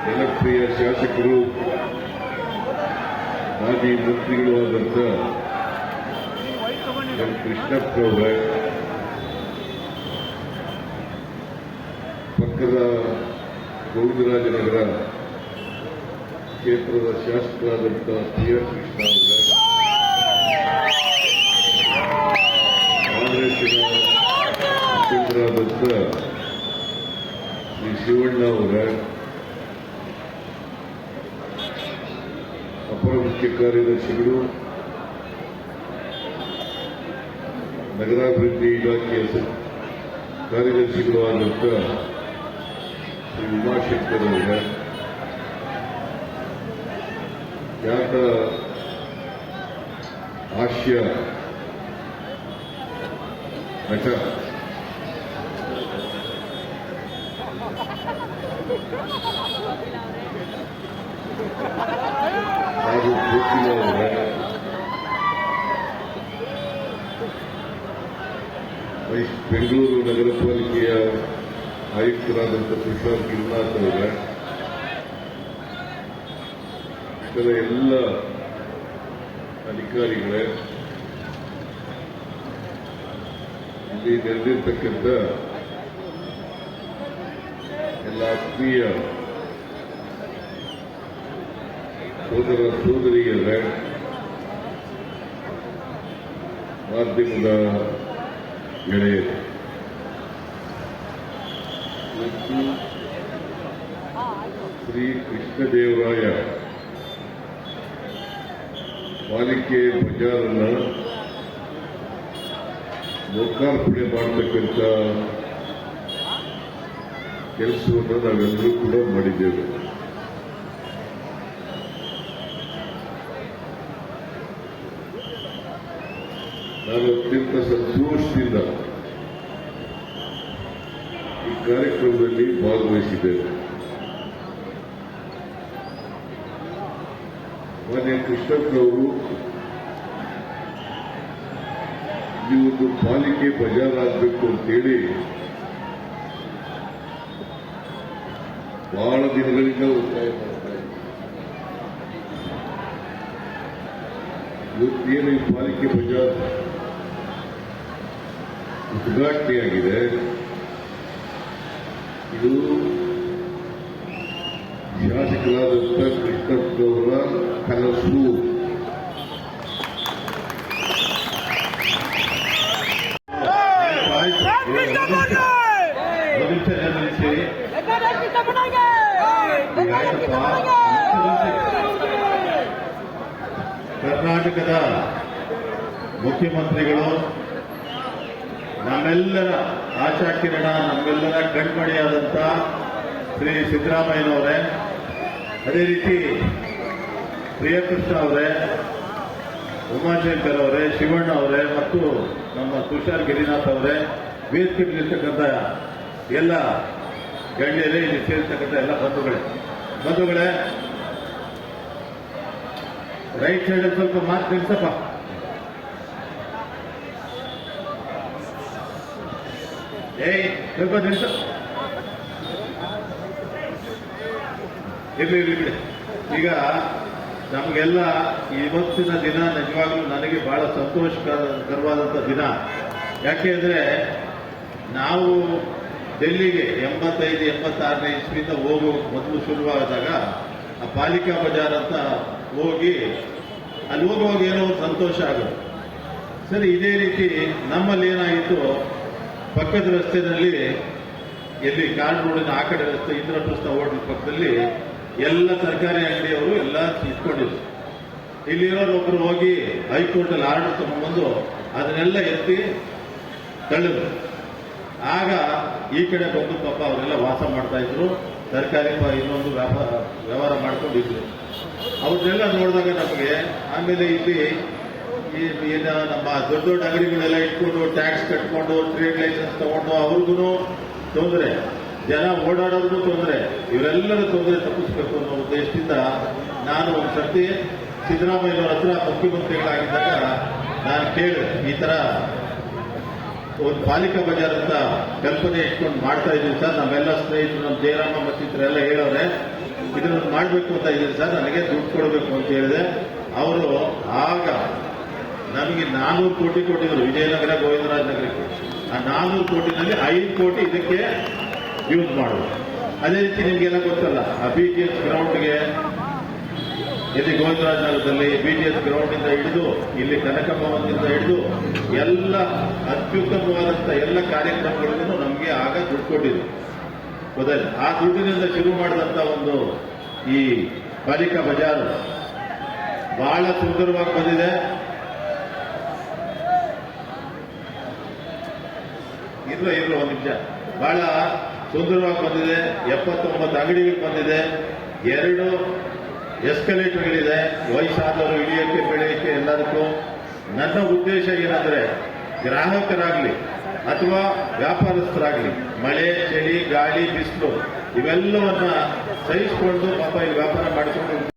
ಜನಪ್ರಿಯ ಶಾಸಕರು ಮಾಜಿ ಮಂತ್ರಿಗಳು ಆದಂತ ಕೃಷ್ಣಪ್ಪನವರ ಪಕ್ಕದ ಗೋವಿಂದರಾಜನಗರ ಕ್ಷೇತ್ರದ ಶಾಸಕರಾದಂಥ ಟಿ.ಆರ್. ಕೃಷ್ಣ ಅವರ ಕಾಂಗ್ರೆಸ್ಸಿನ ಮುಖಂಡರಾದಂಥ ಶ್ರೀ ಶಿವಣ್ಣ ಅವರ ಅಪರ ಮುಖ್ಯ ಕಾರ್ಯದರ್ಶಿಗಳು ನಗರಾಭಿವೃದ್ಧಿ ಇಲಾಖೆಯ ಕಾರ್ಯದರ್ಶಿಗಳು ಆದಂಥ ಶ್ರೀ ಉಮಾಶಂಕರ್ ಅವರ ಖ್ಯಾತ ಹಾಸ್ಯ ನಟ ಹಾಗೂ ಗೋಕಿಲ ಅವರ ಬೆಂಗಳೂರು ನಗರ ಪಾಲಿಕೆಯ ಆಯುಕ್ತರಾದಂಥ ತುಷಾರ್ ಗಿರಿನಾಥ್ ಅವರ ಇತರ ಎಲ್ಲ ಅಧಿಕಾರಿಗಳೇ, ಇಲ್ಲಿ ನೆರೆದಿರ್ತಕ್ಕಂಥ ಎಲ್ಲ ಆತ್ಮೀಯ ಸೋದರ ಸೋದರಿಯರೇ, ಮಾಧ್ಯಮದ ಗೆಳೆಯರು, ಶ್ರೀ ಕೃಷ್ಣದೇವರಾಯ ಪಾಲಿಕೆ ಬಜಾರನ್ನ ಲೋಕಾರ್ಪಣೆ ಮಾಡತಕ್ಕಂಥ ಕೆಲಸವನ್ನು ನಾವೆಲ್ಲರೂ ಕೂಡ ಮಾಡಿದ್ದೇವೆ. ನಾನು ಅತ್ಯಂತ ಸಂತೋಷದಿಂದ ಈ ಕಾರ್ಯಕ್ರಮದಲ್ಲಿ ಭಾಗವಹಿಸಿದ್ದೇನೆ. ಮಾನ್ಯ ಕೃಷ್ಣಪ್ಪನವರು ಈ ಒಂದು ಪಾಲಿಕೆ ಬಜಾರ್ ಆಗಬೇಕು ಅಂತೇಳಿ ಬಹಳ ದಿನಗಳಿಂದ ಒತ್ತಾಯ ಮಾಡ್ತಾ ಇದ್ದಾರೆ. ಇವತ್ತೇನು ಈ ಪಾಲಿಕೆ ಬಜಾರ್ ಉದ್ಘಾಟನೆಯಾಗಿದೆ, ಇದು ಶಾಸಕರಾದಂಥ ಕೃಷ್ಣಪ್ಪನವರ ಕನಸು. ಕರ್ನಾಟಕದ ಮುಖ್ಯಮಂತ್ರಿಗಳು ನಮ್ಮೆಲ್ಲರ ಆಶಾಕಿರಣ, ನಮ್ಮೆಲ್ಲರ ಕಣ್ಮಣಿಯಾದಂಥ ಶ್ರೀ ಸಿದ್ದರಾಮಯ್ಯನವರೇ, ಅದೇ ರೀತಿ ಪ್ರಿಯಕೃಷ್ಣ ಅವರೇ, ಉಮಾಶಂಕರ್ ಅವರೇ, ಶಿವಣ್ಣ ಅವರೇ ಮತ್ತು ನಮ್ಮ ತುಷಾರ್ ಗಿರಿನಾಥ್ ಅವರೇ, ವೇದಿಕೆಯಲ್ಲಿರ್ತಕ್ಕಂಥ ಎಲ್ಲ ಗಣ್ಯರೇ, ಇಲ್ಲಿ ಸೇರಿರ್ತಕ್ಕಂಥ ಎಲ್ಲ ಬಂಧುಗಳೇ, ರೈಟ್ ಸೈಡ್ ಸ್ವಲ್ಪ ಮಾತು ನಿಲ್ಸಪ್ಪ. ಸ್ವಲ್ಪ ನಿಲ್ಸ, ಇರ್ಲಿ. ಈಗ ನಮಗೆಲ್ಲ ಇವತ್ತಿನ ದಿನ ನಿಜವಾಗ್ಲೂ ನನಗೆ ಬಹಳ ಸಂತೋಷಕರವಾದಂಥ ದಿನ. ಯಾಕೆಂದ್ರೆ ನಾವು ಡೆಲ್ಲಿಗೆ 85-86ನೇ ಇಸ್ವಿಯಿಂದ ಮೊದಲು ಶುರುವಾದಾಗ ಆ ಪಾಲಿಕಾ ಬಜಾರ್ ಅಂತ ಹೋಗಿ ಅಲ್ಲಿ ಹೋಗುವಾಗ ಏನೋ ಒಂದು ಸಂತೋಷ ಆಗೋದು. ಸರಿ, ಇದೇ ರೀತಿ ನಮ್ಮಲ್ಲಿ ಏನಾಗಿತ್ತು, ಪಕ್ಕದ ರಸ್ತೆಯಲ್ಲಿ, ಎಲ್ಲಿ ಕಾರ್ಡ್ ರೋಡಿನ ಆ ಕಡೆ ರಸ್ತೆ ಇಂದ್ರಪ್ರಸ್ಥ ಹೋಟೆಲ್ ಪಕ್ಕದಲ್ಲಿ ಎಲ್ಲ ಸರ್ಕಾರಿ ಅಂಗಡಿಯವರು ಎಲ್ಲ ಇಟ್ಕೊಂಡಿದ್ರು. ಇಲ್ಲಿರೋರು ಒಬ್ರು ಹೋಗಿ ಹೈಕೋರ್ಟಲ್ಲಿ ಆರ್ಡರ್ ತಗೊಂಡ್ಬಂದು ಅದನ್ನೆಲ್ಲ ಎತ್ತಿ ತಳ್ಳಿದ್ರು. ಆಗ ಈ ಕಡೆ ಬಂದು ಪಾಪ ಅವರೆಲ್ಲ ವಾಸ ಮಾಡ್ತಾ ಇದ್ರು, ಸರ್ಕಾರಿ ಇನ್ನೊಂದು ವ್ಯವಹಾರ ಮಾಡ್ಕೊಂಡಿದ್ರು. ಅವ್ರನ್ನೆಲ್ಲ ನೋಡಿದಾಗ ನಮಗೆ ಆಮೇಲೆ ಇಲ್ಲಿ ನಮ್ಮ ದೊಡ್ಡ ದೊಡ್ಡ ಅಂಗಡಿಗಳೆಲ್ಲ ಇಟ್ಕೊಂಡು ಟ್ಯಾಕ್ಸ್ ಕಟ್ಕೊಂಡು ಟ್ರೇಡ್ ಲೈಸೆನ್ಸ್ ತಗೊಂಡು ಅವ್ರಿಗೂ ತೊಂದರೆ, ಜನ ಓಡಾಡೋದು ತೊಂದರೆ, ಇವರೆಲ್ಲರೂ ತೊಂದರೆ ತಪ್ಪಿಸ್ಬೇಕು ಅನ್ನೋ ಉದ್ದೇಶದಿಂದ ನಾನು ಒಂದು ಸರ್ತಿ ಸಿದ್ದರಾಮಯ್ಯನವರ ಹತ್ರ ಮುಖ್ಯಮಂತ್ರಿಗಳಾಗಿದ್ದಾಗ ನಾನು ಕೇಳಿದೆ, ಈ ತರ ಒಂದು ಪಾಲಿಕಾ ಬಜಾರ್ ಅಂತ ಕಲ್ಪನೆ ಇಟ್ಕೊಂಡು ಮಾಡ್ತಾ ಇದ್ದೀವಿ ಸರ್, ನಮ್ಮೆಲ್ಲ ಸ್ನೇಹಿತರು, ನಮ್ಮ ಜಯರಾಮ ಮತ್ತಿತರೆಲ್ಲ ಹೇಳೋರೆ, ಇದನ್ನು ಮಾಡಬೇಕು ಅಂತ ಇದ್ದೀನಿ ಸರ್, ನನಗೆ ದುಡ್ಡು ಕೊಡಬೇಕು ಅಂತ ಹೇಳಿದೆ. ಅವರು ಆಗ ನಮಗೆ 400 ಕೋಟಿ ಕೊಟ್ಟಿದ್ರು, ವಿಜಯನಗರ, ಗೋವಿಂದರಾಜ ನಗರಕ್ಕೆ. ಆ 400 ಕೋಟಿನಲ್ಲಿ 5 ಕೋಟಿ ಇದಕ್ಕೆ ಯೂಸ್ ಮಾಡೋದು. ಅದೇ ರೀತಿ ನಿಮಗೆಲ್ಲ ಗೊತ್ತಲ್ಲ, ಆ BGS ಗ್ರೌಂಡ್ಗೆ ಇಲ್ಲಿ ಗೋವಿಂದರಾಜನಗರದಲ್ಲಿ BGS ಗ್ರೌಂಡಿಂದ ಹಿಡಿದು ಇಲ್ಲಿ ಕನಕ ಭವನದಿಂದ ಹಿಡಿದು ಎಲ್ಲ ಅತ್ಯುತ್ತಮವಾದಂಥ ಎಲ್ಲ ಕಾರ್ಯಕ್ರಮಗಳಿಗೂ ನಮಗೆ ಆಗ ದುಡ್ಡು ಕೊಟ್ಟಿದ್ರು. ಗೊತ್ತಾಯ್ತು? ಆ ದುಡ್ಡಿನಿಂದ ಶುರು ಮಾಡಿದಂಥ ಒಂದು ಈ ಪಾಲಿಕಾ ಬಜಾರು ಬಹಳ ಸುಂದರವಾಗಿ ಬಂದಿದೆ. ಇರ್ಲ ಒಂದು ನಿಮಿಷ. ಬಹಳ ಸುಂದರವಾಗಿ ಬಂದಿದೆ. 79 ಅಂಗಡಿಗಳು ಬಂದಿದೆ, 2 ಎಸ್ಕಲೇಟರ್ಗಳಿದೆ, ವಯಸ್ಸಾದವರು ಇಳಿಯಕ್ಕೆ ಬೆಳೆಯಕ್ಕೆ ಎಲ್ಲದಕ್ಕೂ. ನನ್ನ ಉದ್ದೇಶ ಏನಂದ್ರೆ, ಗ್ರಾಹಕರಾಗ್ಲಿ ಅಥವಾ ವ್ಯಾಪಾರಸ್ಥರಾಗ್ಲಿ ಮಳೆ, ಚಳಿ, ಗಾಳಿ, ಬಿಸಿಲು ಇವೆಲ್ಲವನ್ನ ಸಹಿಸಿಕೊಂಡು ಪಾಪ ಈ ವ್ಯಾಪಾರ ಮಾಡಿಕೊಂಡು